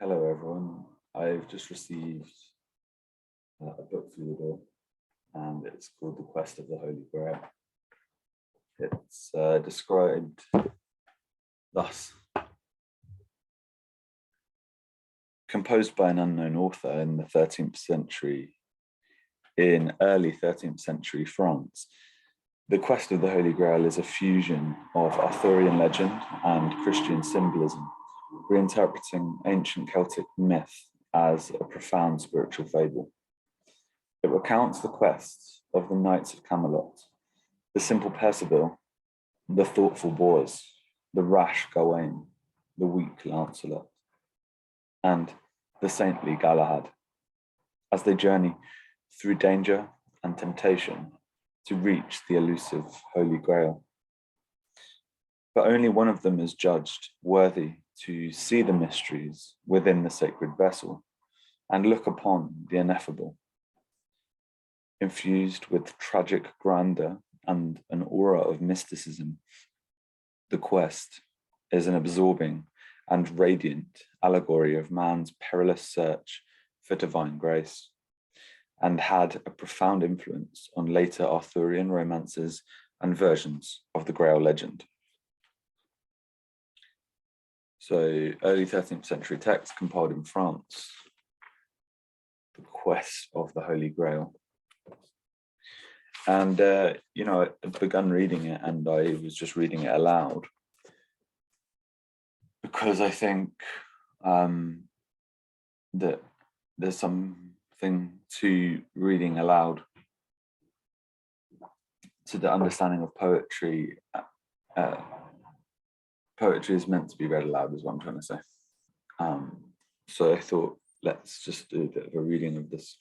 Hello, everyone. I've just received a book through the door, and it's called The Quest of the Holy Grail. It's described thus: composed by an unknown author in the 13th century, in early 13th century France, The Quest of the Holy Grail is a fusion of Arthurian legend and Christian symbolism, reinterpreting ancient Celtic myth as a profound spiritual fable. It recounts the quest of the Knights of Camelot, the simple Percival, the thoughtful Bors, the rash Gawain, the weak Lancelot, and the saintly Galahad, as they journey through danger and temptation to reach the elusive Holy Grail. But only one of them is judged worthy to see the mysteries within the sacred vessel and look upon the ineffable. Infused with tragic grandeur and an aura of mysticism, The Quest is an absorbing and radiant allegory of man's perilous search for divine grace, and had a profound influence on later Arthurian romances and versions of the Grail legend. So, early 13th century text compiled in France, The Quest of the Holy Grail. And, I begun reading it, and I was just reading it aloud because I think that there's something to reading aloud, to the understanding of poetry. Poetry is meant to be read aloud, is what I'm trying to say. So I thought, let's just do a bit of a reading of this.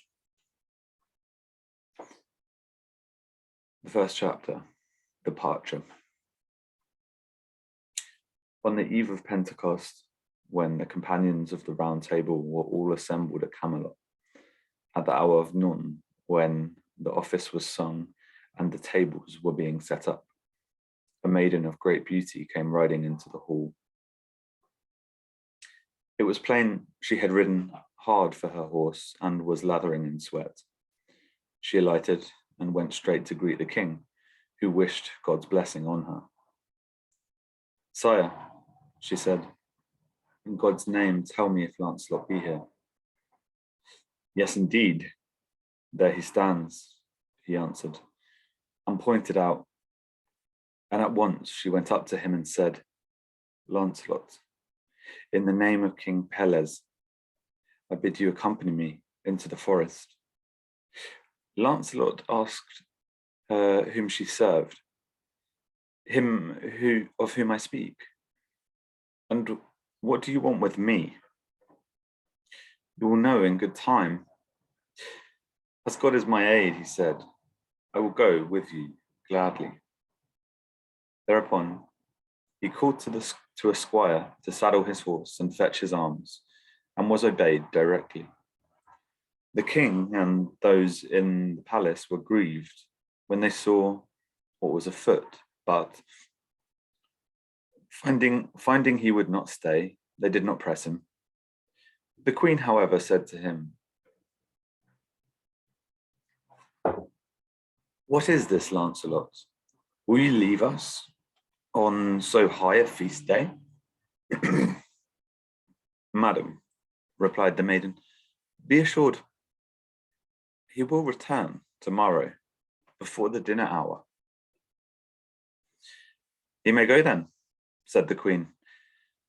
The first chapter, Departure. On the eve of Pentecost, when the companions of the Round Table were all assembled at Camelot, at the hour of noon, when the office was sung and the tables were being set up, a maiden of great beauty came riding into the hall. It was plain she had ridden hard for her horse and was lathering in sweat. She alighted and went straight to greet the king, who wished God's blessing on her. "Sire," she said, "in God's name, tell me if Lancelot be here." "Yes, indeed, there he stands," he answered, and pointed out. And at once she went up to him and said, "Lancelot, in the name of King Pelles, I bid you accompany me into the forest." Lancelot asked her whom she served. "Him of whom I speak. And what do you want with me?" "You will know in good time." "As God is my aid," he said, "I will go with you gladly." Thereupon, he called to a squire to saddle his horse and fetch his arms, and was obeyed directly. The king and those in the palace were grieved when they saw what was afoot, but finding he would not stay, they did not press him. The queen, however, said to him, "What is this, Lancelot? Will you leave us on so high a feast day?" "Madam," replied the maiden, "be assured he will return tomorrow before the dinner hour." "He may go then," said the queen,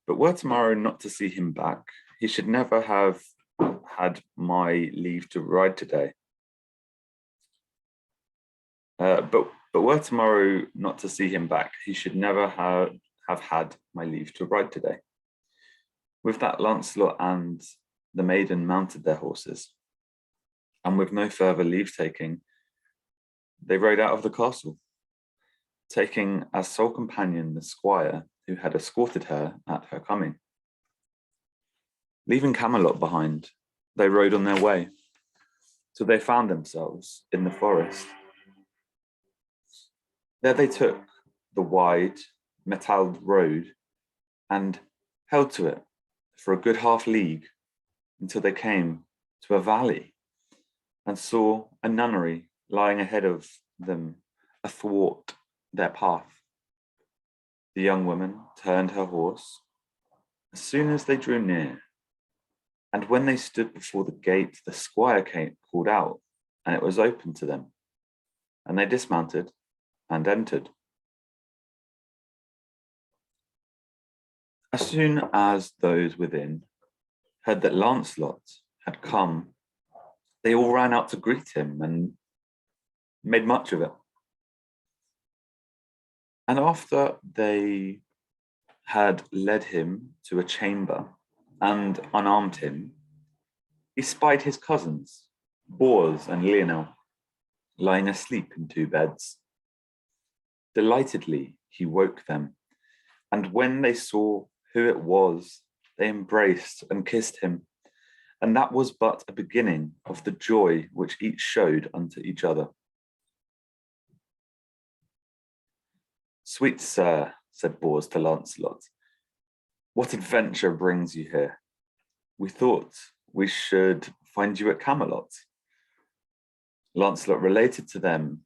"but were tomorrow not to see him back, he should never have had my leave to ride today. But were tomorrow not to see him back, he should never have had my leave to ride today." With that, Lancelot and the maiden mounted their horses, and with no further leave-taking, they rode out of the castle, taking as sole companion the squire who had escorted her at her coming. Leaving Camelot behind, they rode on their way, till they found themselves in the forest. There they took the wide, metalled road and held to it for a good half league until they came to a valley and saw a nunnery lying ahead of them athwart their path. The young woman turned her horse as soon as they drew near, and when they stood before the gate, the squire called out, and it was opened to them, and they dismounted and entered. As soon as those within heard that Lancelot had come, they all ran out to greet him and made much of it. And after they had led him to a chamber and unarmed him, he spied his cousins, Bors and Lionel, lying asleep in two beds. Delightedly, he woke them, and when they saw who it was, they embraced and kissed him, and that was but a beginning of the joy which each showed unto each other. "Sweet sir," said Bors to Lancelot, "what adventure brings you here? We thought we should find you at Camelot." Lancelot related to them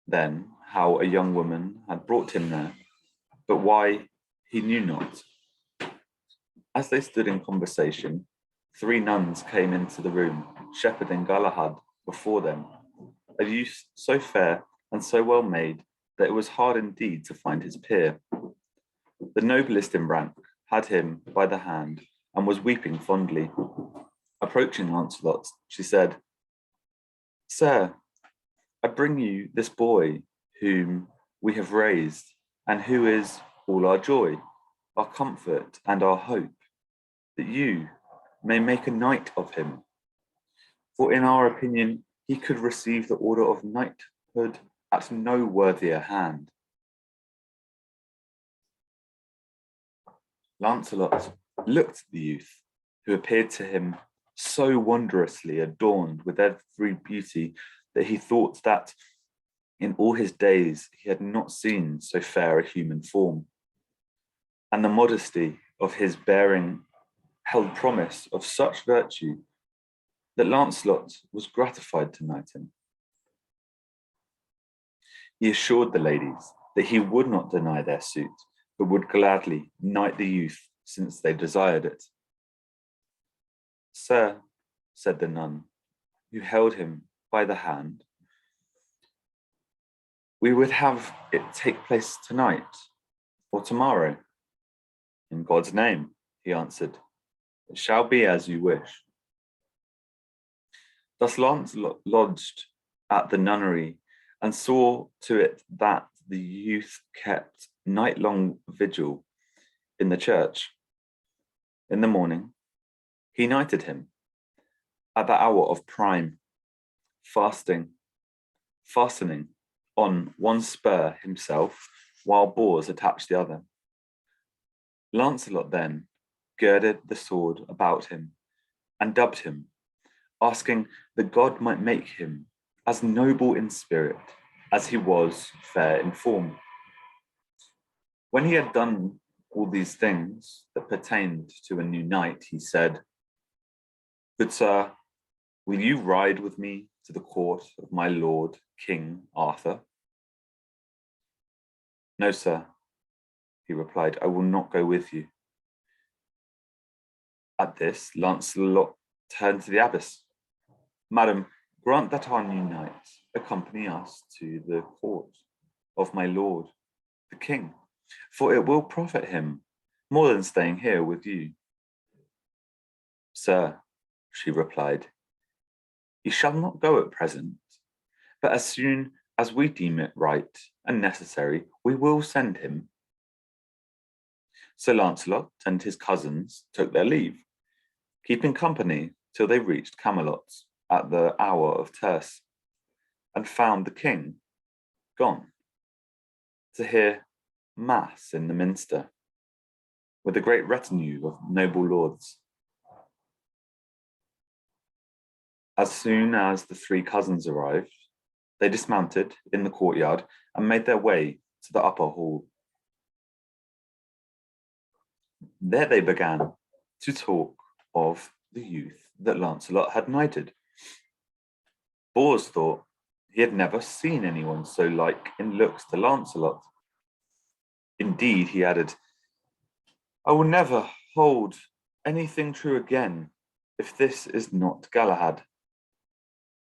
then how a young woman had brought him there, but why he knew not. As they stood in conversation, 3 nuns came into the room, shepherding Galahad before them, a youth so fair and so well made that it was hard indeed to find his peer. The noblest in rank had him by the hand and was weeping fondly. Approaching Lancelot, she said, "Sir, I bring you this boy whom we have raised, and who is all our joy, our comfort, and our hope, that you may make a knight of him. For in our opinion, he could receive the order of knighthood at no worthier hand." Lancelot looked at the youth, who appeared to him so wondrously adorned with every beauty that he thought that in all his days he had not seen so fair a human form. And the modesty of his bearing held promise of such virtue that Lancelot was gratified to knight him. He assured the ladies that he would not deny their suit, but would gladly knight the youth since they desired it. "Sir," said the nun, who held him by the hand, "we would have it take place tonight or tomorrow." "In God's name," he answered, "it shall be as you wish." Thus Lancelot lodged at the nunnery and saw to it that the youth kept night-long vigil in the church. In the morning, he knighted him at the hour of prime, fastening on one spur himself, while Bors attached the other. Lancelot then girded the sword about him and dubbed him, asking that God might make him as noble in spirit as he was fair in form. When he had done all these things that pertained to a new knight, he said, "Good sir, will you ride with me to the court of my lord, King Arthur?" "No, sir," he replied, "I will not go with you." At this, Lancelot turned to the abbess. "Madam, grant that our new knight accompany us to the court of my lord, the king, for it will profit him more than staying here with you." "Sir," she replied, "he shall not go at present, but as soon as we deem it right and necessary, we will send him." So Lancelot and his cousins took their leave, keeping company till they reached Camelot at the hour of tierce, and found the king gone to hear mass in the minster with a great retinue of noble lords. As soon as the 3 cousins arrived, they dismounted in the courtyard and made their way to the upper hall. There they began to talk of the youth that Lancelot had knighted. Bors thought he had never seen anyone so like in looks to Lancelot. Indeed, he added, I will never hold anything true again if this is not Galahad,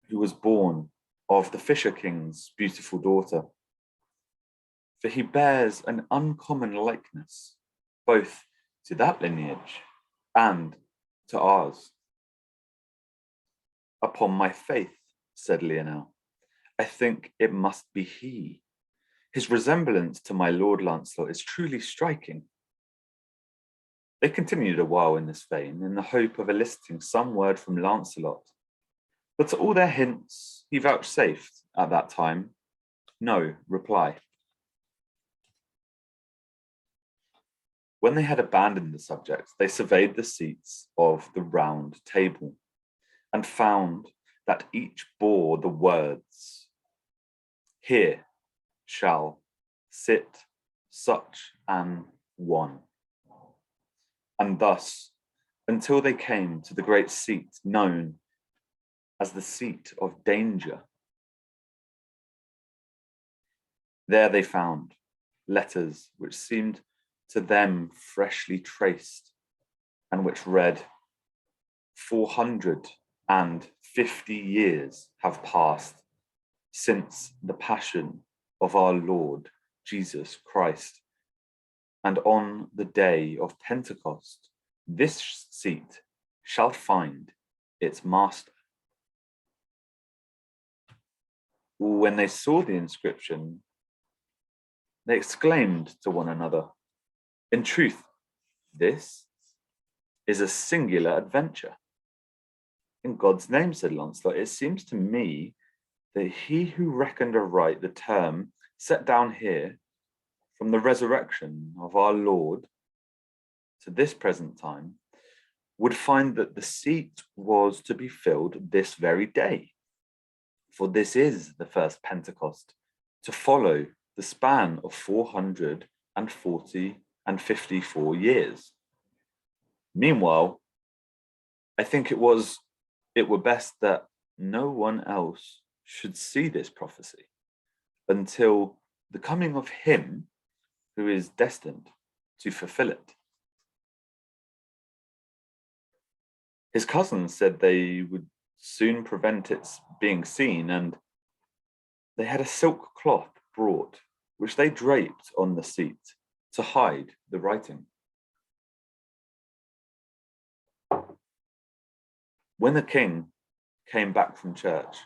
who was born of the Fisher King's beautiful daughter. For he bears an uncommon likeness, both to that lineage and to ours. Upon my faith, said Lionel, I think it must be he. His resemblance to my Lord Lancelot is truly striking. They continued a while in this vein, in the hope of eliciting some word from Lancelot. But to all their hints, he vouchsafed, at that time, no reply. When they had abandoned the subject, they surveyed the seats of the round table and found that each bore the words, here shall sit such an one. And thus, until they came to the great seat known as the seat of danger. There they found letters which seemed to them freshly traced, and which read, 450 years have passed since the passion of our Lord Jesus Christ, and on the day of Pentecost, this seat shall find its master. When they saw the inscription, they exclaimed to one another, in truth, this is a singular adventure. In God's name, said Lancelot, it seems to me that he who reckoned aright the term set down here from the resurrection of our Lord to this present time would find that the seat was to be filled this very day. For this is the first Pentecost, to follow the span of 440 and 54 years. Meanwhile, I think it were best that no one else should see this prophecy until the coming of him who is destined to fulfill it. His cousins said they would soon prevent its being seen, and they had a silk cloth brought, which they draped on the seat to hide the writing. When the king came back from church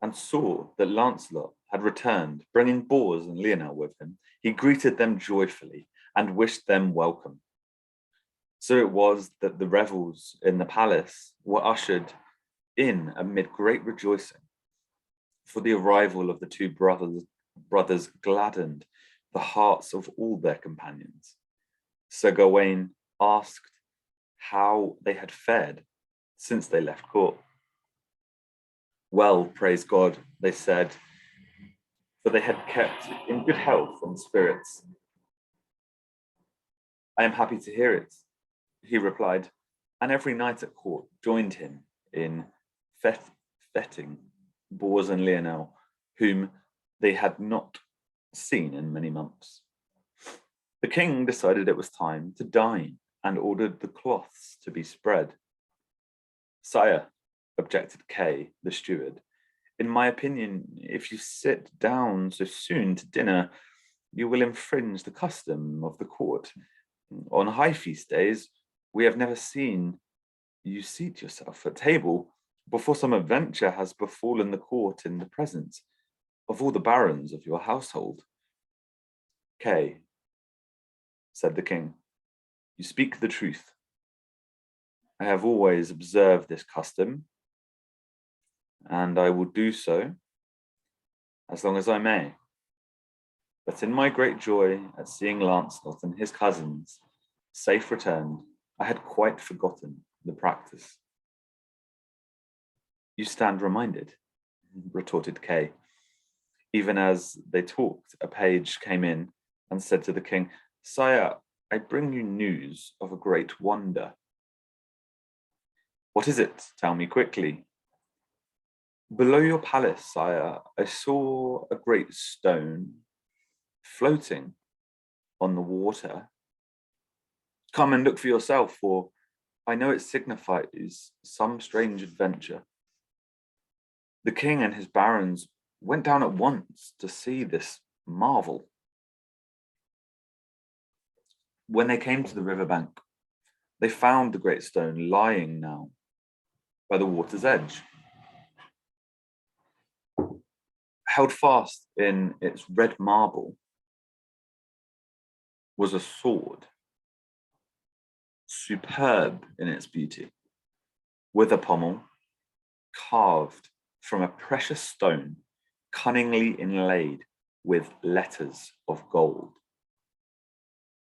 and saw that Lancelot had returned, bringing Bors and Lionel with him, he greeted them joyfully and wished them welcome. So it was that the revels in the palace were ushered in amid great rejoicing, for the arrival of the two brothers gladdened the hearts of all their companions. Sir Gawain asked how they had fared since they left court. Well, praise God, they said, for they had kept in good health and spirits. I am happy to hear it, he replied, and every knight at court joined him in feting Bors and Lionel, whom they had not seen in many months. The king decided it was time to dine and ordered the cloths to be spread. Sire, objected Kay, the steward, in my opinion, if you sit down so soon to dinner, you will infringe the custom of the court. On high feast days, we have never seen you seat yourself at table before some adventure has befallen the court in the presence of all the barons of your household. Kay, said the king, you speak the truth. I have always observed this custom, and I will do so as long as I may. But in my great joy at seeing Lancelot and his cousins safe returned, I had quite forgotten the practice. You stand reminded, retorted Kay. Even as they talked, a page came in and said to the king, Sire, I bring you news of a great wonder. What is it? Tell me quickly. Below your palace, sire, I saw a great stone floating on the water. Come and look for yourself, for I know it signifies some strange adventure. The king and his barons went down at once to see this marvel. When they came to the riverbank, they found the great stone lying now by the water's edge. Held fast in its red marble was a sword, superb in its beauty, with a pommel carved from a precious stone, cunningly inlaid with letters of gold.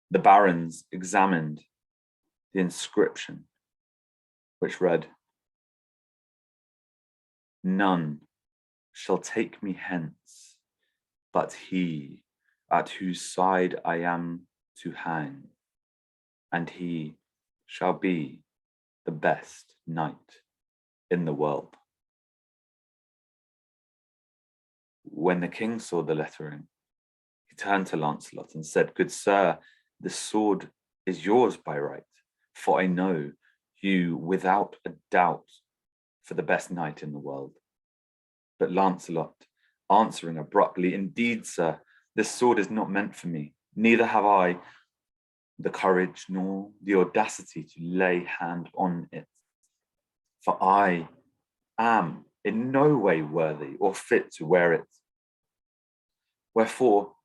The barons examined the inscription, which read, "None shall take me hence, but he at whose side I am to hang, and he shall be the best knight in the world." When the king saw the lettering, he turned to Lancelot and said, "Good sir, this sword is yours by right, for I know you without a doubt for the best knight in the world." But Lancelot, answering abruptly, "Indeed, sir, this sword is not meant for me. Neither have I the courage nor the audacity to lay hand on it. For I am in no way worthy or fit to wear it. Wherefore,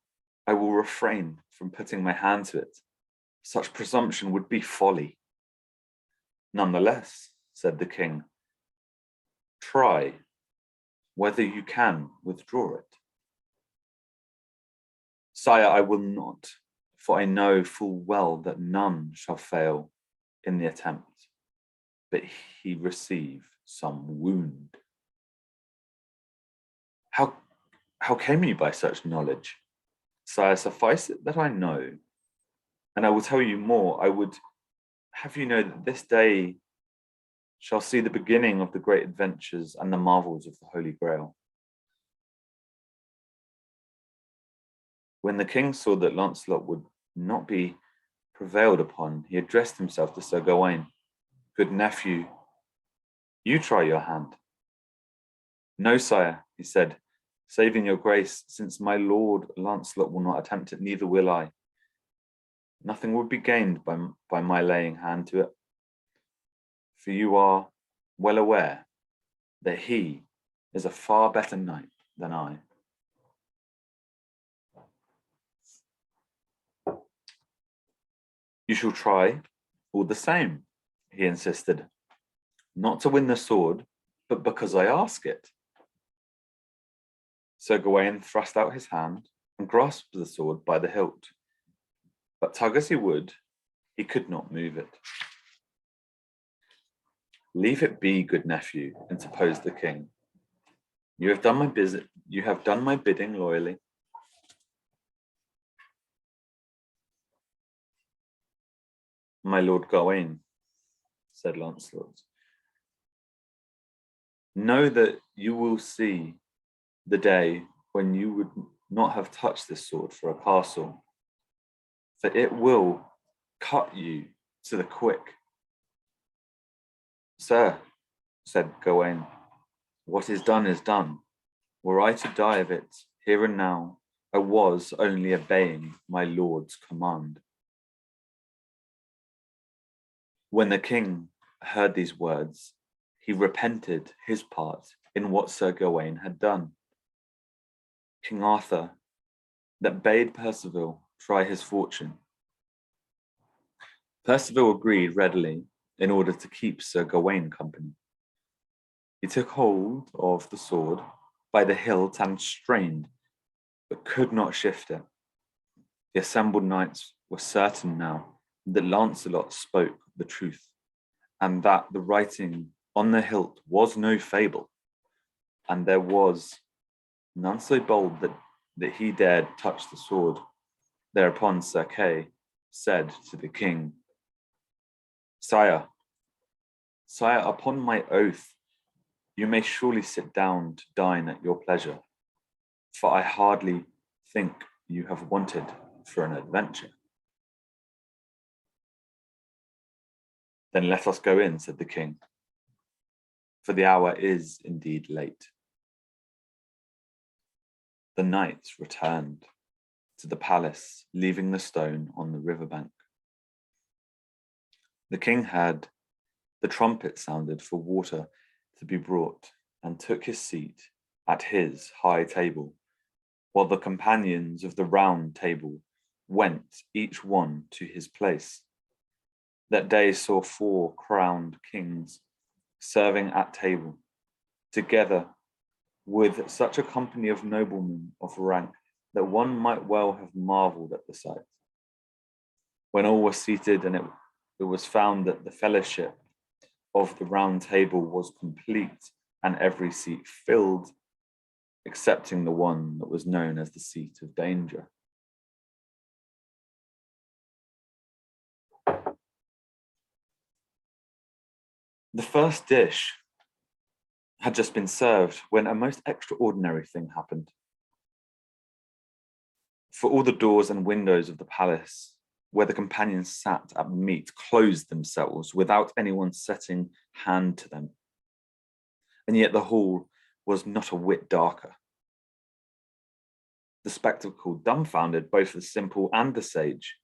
I will refrain from putting my hand to it. Such presumption would be folly." "Nonetheless," said the king, "try whether you can withdraw it." "Sire, I will not, for I know full well that none shall fail in the attempt, but he receive some wound." How came you by such knowledge?" "Sire, suffice it that I know, and I will tell you more. I would have you know that this day shall see the beginning of the great adventures and the marvels of the Holy Grail." When the king saw that Lancelot would not be prevailed upon, he addressed himself to Sir Gawain. "Good nephew, you try your hand." "No, sire," he said, "saving your grace, since my lord Lancelot will not attempt it, neither will I. Nothing would be gained by my laying hand to it, for you are well aware that he is a far better knight than I." "You shall try all the same," he insisted, "not to win the sword, but because I ask it." Sir Gawain thrust out his hand and grasped the sword by the hilt, but tug as he would, he could not move it. "Leave it be, good nephew," interposed the king. You have done my bidding loyally." "My lord Gawain," said Lancelot, "know that you will see the day when you would not have touched this sword for a castle, for it will cut you to the quick." "Sir," said Gawain, "what is done is done. Were I to die of it here and now, I was only obeying my lord's command." When the king heard these words, he repented his part in what Sir Gawain had done. King Arthur that bade Percival try his fortune. Percival agreed readily in order to keep Sir Gawain company. He took hold of the sword by the hilt and strained, but could not shift it. The assembled knights were certain now that Lancelot spoke the truth, and that the writing on the hilt was no fable, and there was none so bold that he dared touch the sword. Thereupon Sir Kay said to the king, "Sire, Sire, upon my oath, you may surely sit down to dine at your pleasure, for I hardly think you have wanted for an adventure. Then let us go in, said the king, for the hour is indeed late. The knights returned to the palace, leaving the stone on the riverbank. The king had the trumpet sounded for water to be brought and took his seat at his high table, while the companions of the round table went each one to his place. That day saw 4 crowned kings serving at table, together with such a company of noblemen of rank that one might well have marveled at the sight. When all were seated and it was found that the fellowship of the round table was complete and every seat filled, excepting the one that was known as the seat of danger. The first dish had just been served when a most extraordinary thing happened. For all the doors and windows of the palace where the companions sat at meat closed themselves without anyone setting hand to them. And yet the hall was not a whit darker. The spectacle dumbfounded both the simple and the sage.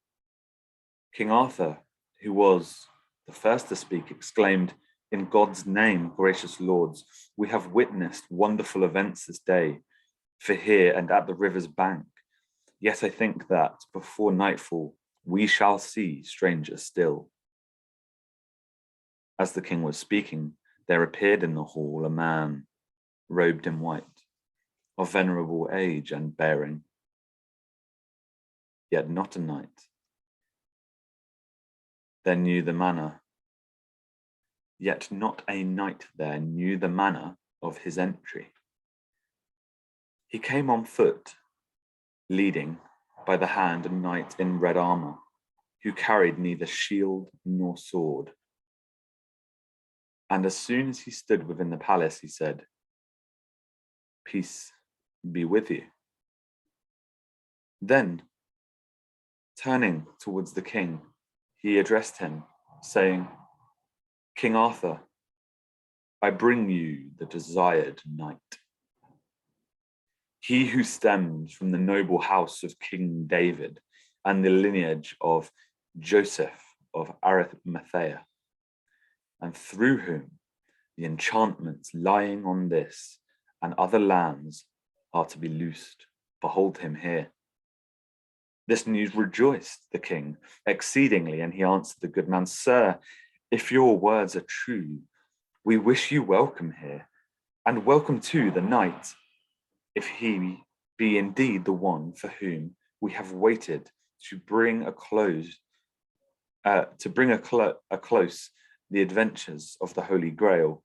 King Arthur, who was the first to speak, exclaimed, "In God's name, gracious lords, we have witnessed wonderful events this day, for here and at the river's bank. Yet I think that before nightfall, we shall see stranger still." As the king was speaking, there appeared in the hall a man robed in white, of venerable age and bearing, yet not a knight. There knew the manner, yet not a knight there knew the manner of his entry. He came on foot, leading by the hand a knight in red armor, who carried neither shield nor sword. And as soon as he stood within the palace, he said, "Peace be with you." Then, turning towards the king, he addressed him, saying, "King Arthur, I bring you the desired knight. He who stems from the noble house of King David and the lineage of Joseph of Arimathea, and through whom the enchantments lying on this and other lands are to be loosed. Behold him here." This news rejoiced the king exceedingly, and he answered the good man, "Sir, if your words are true, we wish you welcome here, and welcome to the knight, if he be indeed the one for whom we have waited to bring a close the adventures of the Holy Grail.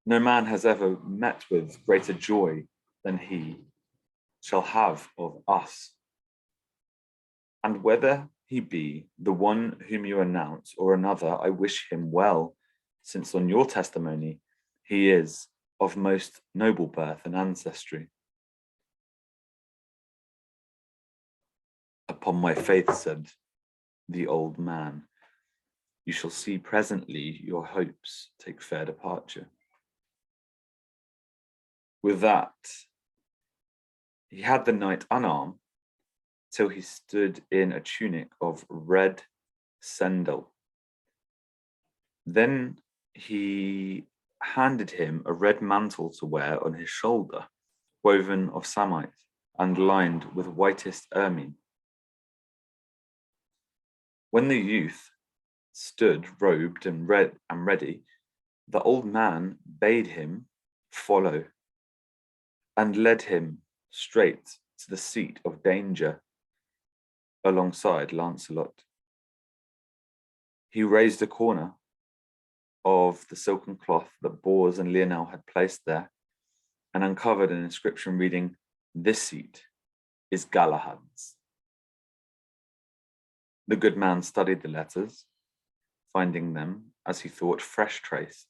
No man has ever met with greater joy than he shall have of us. And whether he be the one whom you announce or another, I wish him well, since on your testimony he is of most noble birth and ancestry." "Upon my faith," said the old man, "you shall see presently your hopes take fair departure." With that, he had the knight unarmed till he stood in a tunic of red sendal. Then he handed him a red mantle to wear on his shoulder, woven of samite and lined with whitest ermine. When the youth stood robed and ready, the old man bade him follow and led him straight to the seat of danger alongside Lancelot. He raised a corner of the silken cloth that Bors and Lionel had placed there and uncovered an inscription reading, "This seat is Galahad's." The good man studied the letters finding them, as he thought, fresh traced,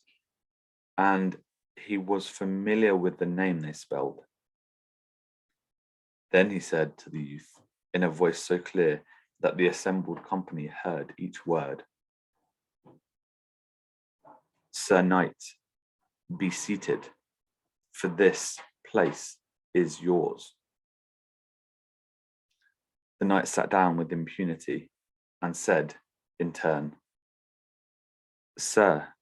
and he was familiar with the name they spelled. Then he said to the youth, in a voice so clear that the assembled company heard each word, "Sir Knight, be seated, for this place is yours." The knight sat down with impunity and said in turn, "Sir,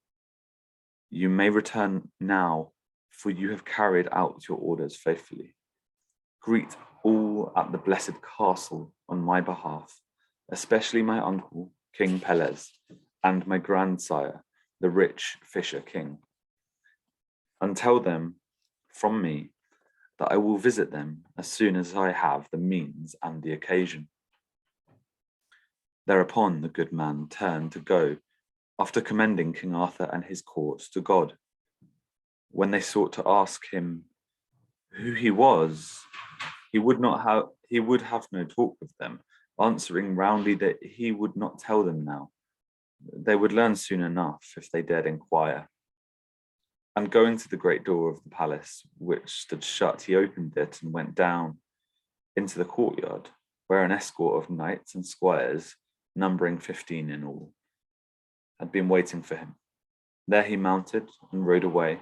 you may return now, for you have carried out your orders faithfully. Greet all at the blessed castle on my behalf, especially my uncle, King Pelez, and my grandsire, the rich Fisher King. And tell them from me that I will visit them as soon as I have the means and the occasion." Thereupon the good man turned to go, after commending King Arthur and his court to God. When they sought to ask him who he was, he would have no talk with them, answering roundly that he would not tell them now. They would learn soon enough if they dared inquire. And going to the great door of the palace, which stood shut, he opened it and went down into the courtyard, where an escort of knights and squires, numbering 15 in all, had been waiting for him. There he mounted and rode away,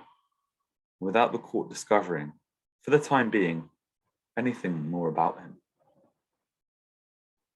without the court discovering, for the time being, anything more about him.